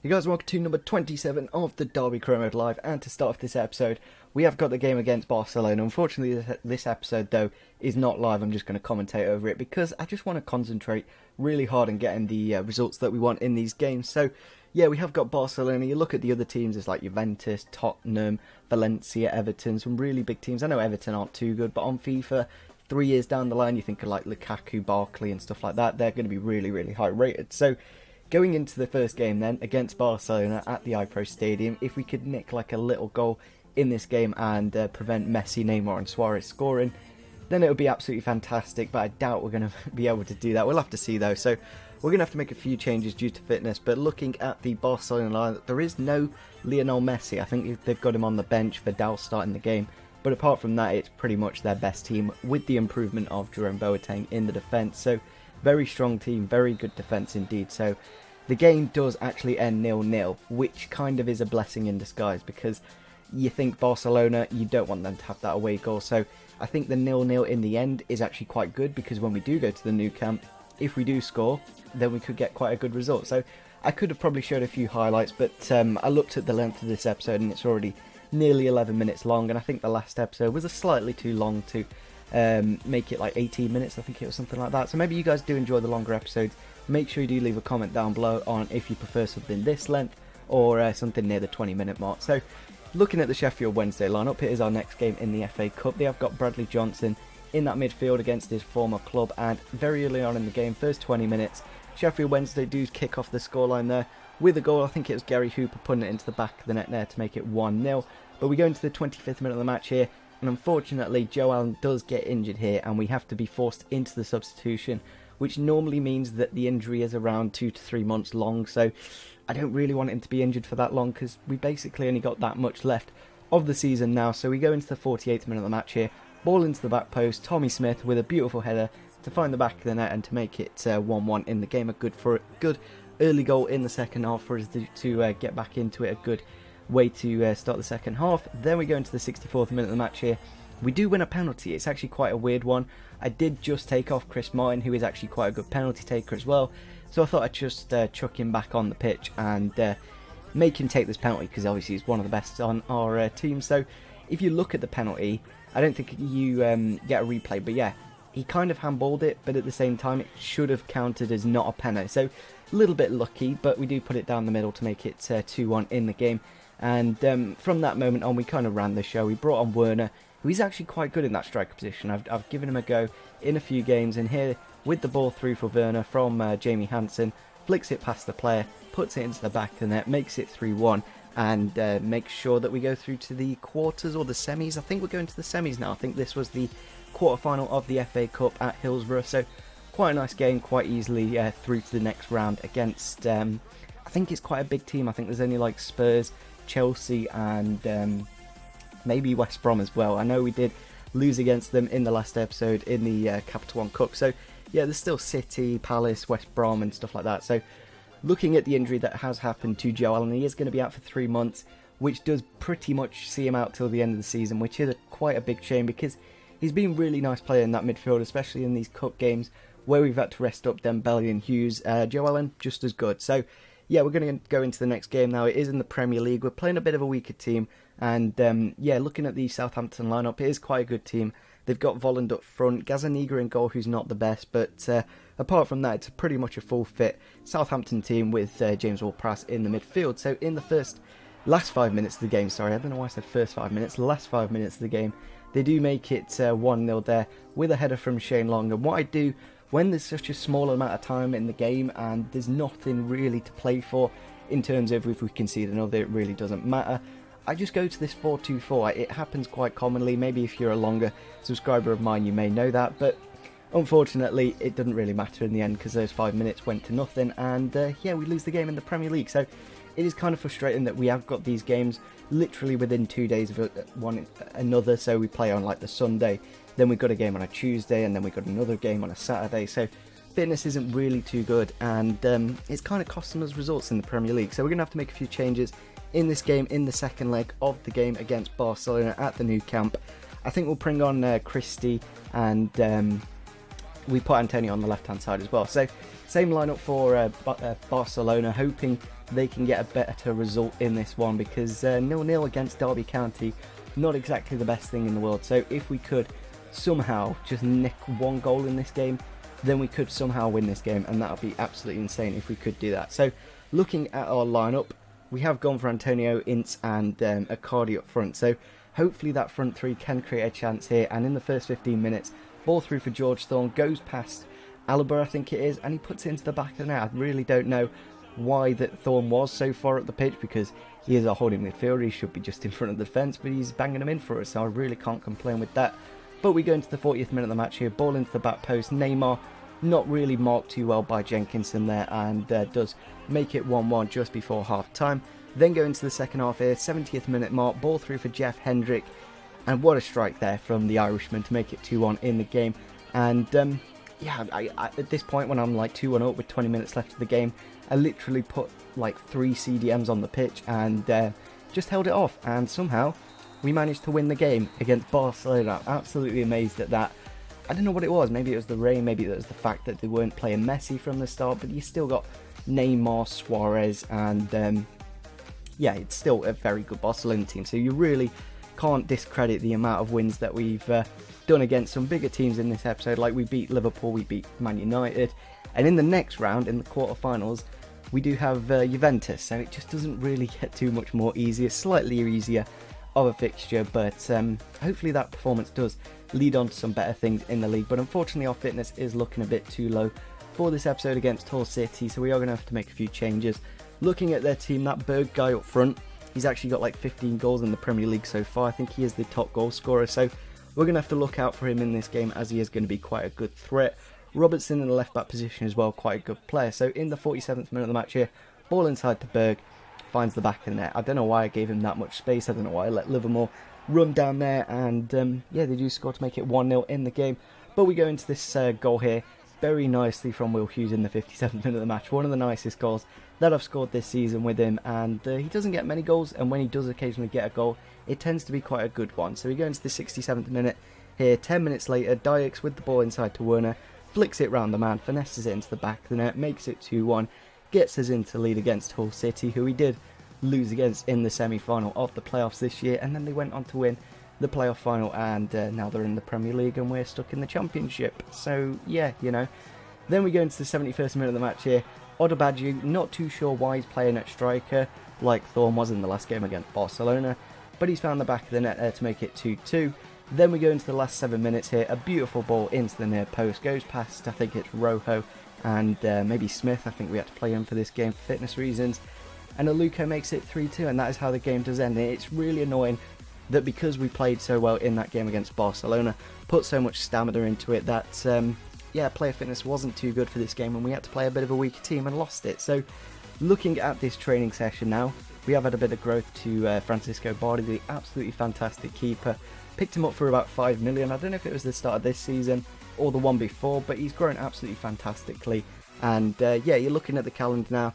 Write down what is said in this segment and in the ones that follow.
Hey guys, welcome to number 27 of the Derby Career Mode Live, and to start off this episode, we have got the game against Barcelona. Unfortunately, this episode, though, is not live. I'm just going to commentate over it because I just want to concentrate really hard on getting the results that we want in these games. So, yeah, we have got Barcelona. You look at the other teams, it's like Juventus, Tottenham, Valencia, Everton, some really big teams. I know Everton aren't too good, but on FIFA, 3 years down the line, you think of like Lukaku, Barkley and stuff like that, they're going to be really, really high rated. So, going into the first game then, against Barcelona at the iPro Stadium, if we could nick like a little goal in this game and prevent Messi, Neymar and Suarez scoring, then it would be absolutely fantastic, but I doubt we're going to be able to do that. We'll have to see though, so we're going to have to make a few changes due to fitness, but looking at the Barcelona line, there is no Lionel Messi. I think they've got him on the bench for Vidal starting the game, but apart from that, it's pretty much their best team with the improvement of Jerome Boateng in the defence, so very strong team, very good defence indeed. So the game does actually end 0-0, which kind of is a blessing in disguise because you think Barcelona, you don't want them to have that away goal. So I think the 0-0 in the end is actually quite good because when we do go to the Nou Camp, if we do score, then we could get quite a good result. So I could have probably showed a few highlights, but I looked at the length of this episode and it's already nearly 11 minutes long, and I think the last episode was a slightly too long to make it like 18 minutes, I think it was something like that. So maybe you guys do enjoy the longer episodes. Make sure you do leave a comment down below on if you prefer something this length or something near the 20-minute mark. So looking at the Sheffield Wednesday lineup, it is our next game in the FA Cup. They have got Bradley Johnson in that midfield against his former club, and very early on in the game, first 20 minutes, Sheffield Wednesday do kick off the scoreline there with a goal. I think it was Gary Hooper putting it into the back of the net there to make it 1-0. But we go into the 25th minute of the match here, and unfortunately Joe Allen does get injured here and we have to be forced into the substitution, which normally means that the injury is around 2 to 3 months long. So I don't really want him to be injured for that long because we basically only got that much left of the season now. So we go into the 48th minute of the match here, ball into the back post, Tommy Smith with a beautiful header to find the back of the net and to make it 1-1 in the game. A good early goal in the second half for us to get back into it, a good way to start the second half. Then we go into the 64th minute of the match here. We do win a penalty. It's actually quite a weird one. I did just take off Chris Martin, who is actually quite a good penalty taker as well, so I thought I'd just chuck him back on the pitch and make him take this penalty because obviously he's one of the best on our team. So if you look at the penalty, I don't think you get a replay, but yeah, he kind of handballed it, but at the same time it should have counted as not a penalty. So a little bit lucky, but we do put it down the middle to make it 2-1 in the game. And from that moment on, we kind of ran the show. We brought on Werner, who is actually quite good in that striker position. I've given him a go in a few games, and here with the ball through for Werner from Jamie Hansen, flicks it past the player, puts it into the back of the net, makes it 3-1, and makes sure that we go through to the quarters or the semis. I think we're going to the semis now. I think this was the quarter-final of the FA Cup at Hillsborough, so quite a nice game, quite easily through to the next round against, I think it's quite a big team. I think there's only like Spurs, Chelsea and maybe West Brom as well. I know we did lose against them in the last episode in the Capital One Cup. So yeah, there's still City, Palace, West Brom and stuff like that. So looking at the injury that has happened to Joe Allen, he is going to be out for 3 months, which does pretty much see him out till the end of the season, which is quite a big shame because he's been a really nice player in that midfield, especially in these cup games where we've had to rest up Dembele and Hughes. Joe Allen, just as good. So yeah, we're going to go into the next game now. It is in the Premier League. We're playing a bit of a weaker team. And yeah, looking at the Southampton lineup, it is quite a good team. They've got Volland up front, Gazzaniga in goal, who's not the best. But apart from that, it's pretty much a full fit Southampton team with James Ward-Prowse in the midfield. So in the last 5 minutes of the game, sorry, I don't know why I said first 5 minutes, last 5 minutes of the game, they do make it 1-0 there with a header from Shane Long. And what I do when there's such a small amount of time in the game and there's nothing really to play for in terms of if we concede another, it really doesn't matter. I just go to this 4-2-4. It happens quite commonly. Maybe if you're a longer subscriber of mine, you may know that, but unfortunately, it doesn't really matter in the end because those 5 minutes went to nothing, and yeah, we lose the game in the Premier League. So it is kind of frustrating that we have got these games literally within 2 days of one another. So we play on like the Sunday, then we've got a game on a Tuesday, and then we've got another game on a Saturday. So fitness isn't really too good, and it's kind of costing us results in the Premier League. So we're going to have to make a few changes in this game, in the second leg of the game against Barcelona at the Nou Camp. I think we'll bring on Christie, and we put Antonio on the left hand side as well. So same lineup for Barcelona, hoping they can get a better result in this one, because 0-0 against Derby County, not exactly the best thing in the world. So if we could somehow just nick one goal in this game, then we could somehow win this game, and that would be absolutely insane if we could do that. So looking at our lineup, we have gone for Antonio, Ince and Icardi up front. So hopefully that front three can create a chance here. And in the first 15 minutes, ball through for George Thorne, goes past Alaba, I think it is, and he puts it into the back of the net. I really don't know why that Thorne was so far up the pitch, because he is a holding midfielder. He should be just in front of the defence, but he's banging them in for us, so I really can't complain with that. But we go into the 40th minute of the match here, ball into the back post. Neymar not really marked too well by Jenkinson there, and does make it 1-1 just before half time. Then go into the second half here, 70th minute mark, ball through for Jeff Hendrick, and what a strike there from the Irishman to make it 2-1 in the game. And yeah, I at this point when I'm like 2-1 up with 20 minutes left of the game, I literally put like 3 CDMs on the pitch and just held it off, and somehow we managed to win the game against Barcelona. I'm absolutely amazed at that. I don't know what it was. Maybe it was the rain, maybe it was the fact that they weren't playing Messi from the start, but you still got Neymar, Suarez, and yeah, it's still a very good Barcelona team. So you really can't discredit the amount of wins that we've done against some bigger teams in this episode. Like, we beat Liverpool, we beat Man United, and in the next round, in the quarterfinals, we do have Juventus. So it just doesn't really get too much more easier, slightly easier of a fixture, but hopefully that performance does lead on to some better things in the league. But unfortunately our fitness is looking a bit too low for this episode against Hull City, so we are going to have to make a few changes. Looking at their team, that Berg guy up front, he's actually got like 15 goals in the Premier League so far. I think he is the top goal scorer, so we're going to have to look out for him in this game, as he is going to be quite a good threat. Robertson in the left back position as well, quite a good player. So in the 47th minute of the match here, ball inside to Berg, finds the back of the net. I don't know why I gave him that much space. I don't know why I let Livermore run down there, and yeah, they do score to make it 1-0 in the game. But we go into this goal here very nicely from Will Hughes in the 57th minute of the match. One of the nicest goals that I've scored this season with him, and he doesn't get many goals, and when he does occasionally get a goal, it tends to be quite a good one. So we go into the 67th minute here, 10 minutes later, Dykes with the ball inside to Werner, flicks it round the man, finesses it into the back of the net, makes it 2-1, gets us into lead against Hull City, who we did lose against in the semi-final of the playoffs this year, and then they went on to win the playoff final, and now they're in the Premier League and we're stuck in the Championship. So yeah, you know. Then we go into the 71st minute of the match here. Odobadu, not too sure why he's playing at striker like Thorne was in the last game against Barcelona, but he's found the back of the net there to make it 2-2. Then we go into the last 7 minutes here, a beautiful ball into the near post, goes past, I think it's Rojo and maybe Smith. I think we had to play him for this game for fitness reasons, and Aluko makes it 3-2, and that is how the game does end. It's really annoying that because we played so well in that game against Barcelona, put so much stamina into it, that yeah, player fitness wasn't too good for this game, and we had to play a bit of a weaker team and lost it. So looking at this training session now, we have had a bit of growth to Francisco Bardi, the absolutely fantastic keeper. Picked him up for about 5 million. I don't know if it was the start of this season or the one before, but he's grown absolutely fantastically. And yeah, you're looking at the calendar now.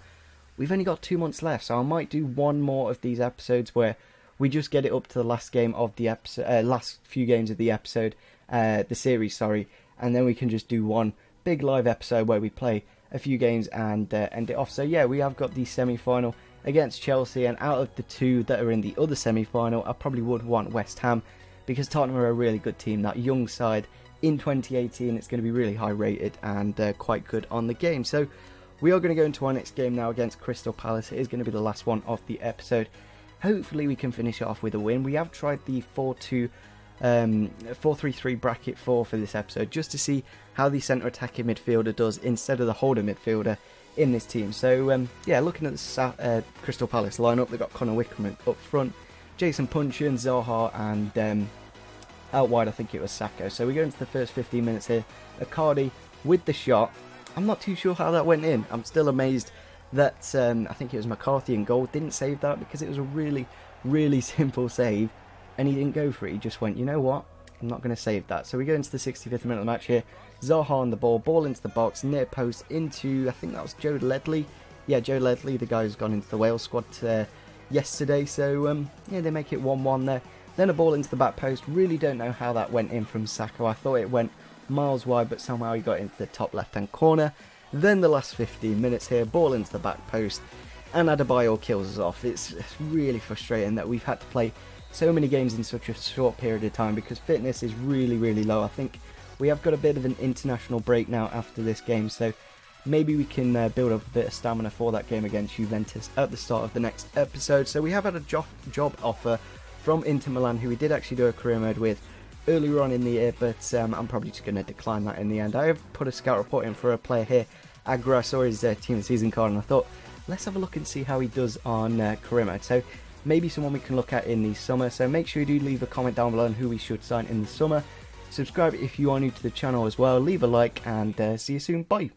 We've only got 2 months left, so I might do one more of these episodes where we just get it up to the last game of the episode, last few games of the episode, the series, sorry, and then we can just do one big live episode where we play a few games and end it off. So yeah, we have got the semi-final against Chelsea, and out of the two that are in the other semi-final, I probably would want West Ham, because Tottenham are a really good team, that young side in 2018. It's going to be really high rated and quite good on the game. So we are going to go into our next game now against Crystal Palace. It is going to be the last one of the episode. Hopefully we can finish it off with a win. We have tried the 4-3-3 bracket 4 for this episode, just to see how the centre attacking midfielder does instead of the holding midfielder in this team. So yeah, looking at the Crystal Palace lineup, they've got Connor Wickham up front, Jason Puncheon, Zaha, and out wide I think it was Sacco. So we go into the first 15 minutes here. Icardi with the shot. I'm not too sure how that went in. I'm still amazed that I think it was McCarthy in goal didn't save that, because it was a really, really simple save, and he didn't go for it. He just went, you know what, I'm not going to save that. So we go into the 65th minute of the match here. Zaha on the ball into the box, near post into, I think that was Joe Ledley. Yeah, Joe Ledley, the guy who's gone into the Wales squad yesterday. So yeah, they make it 1-1 there. Then a ball into the back post. Really don't know how that went in from Sacco. I thought it went miles wide, but somehow he got into the top left hand corner. Then the last 15 minutes here, ball into the back post. and Adebayor kills us off. It's really frustrating that we've had to play so many games in such a short period of time because fitness is really low. I think we have got a bit of an international break now after this game, so maybe we can build up a bit of stamina for that game against Juventus at the start of the next episode. So we have had a job offer from Inter Milan, who we did actually do a career mode with earlier on in the year, but I'm probably just going to decline that in the end. I have put a scout report in for a player here, Agra. I saw his team of the season card and I thought, let's have a look and see how he does on career mode. So maybe someone we can look at in the summer. So make sure you do leave a comment down below on who we should sign in the summer. Subscribe if you are new to the channel as well. Leave a like and see you soon. Bye.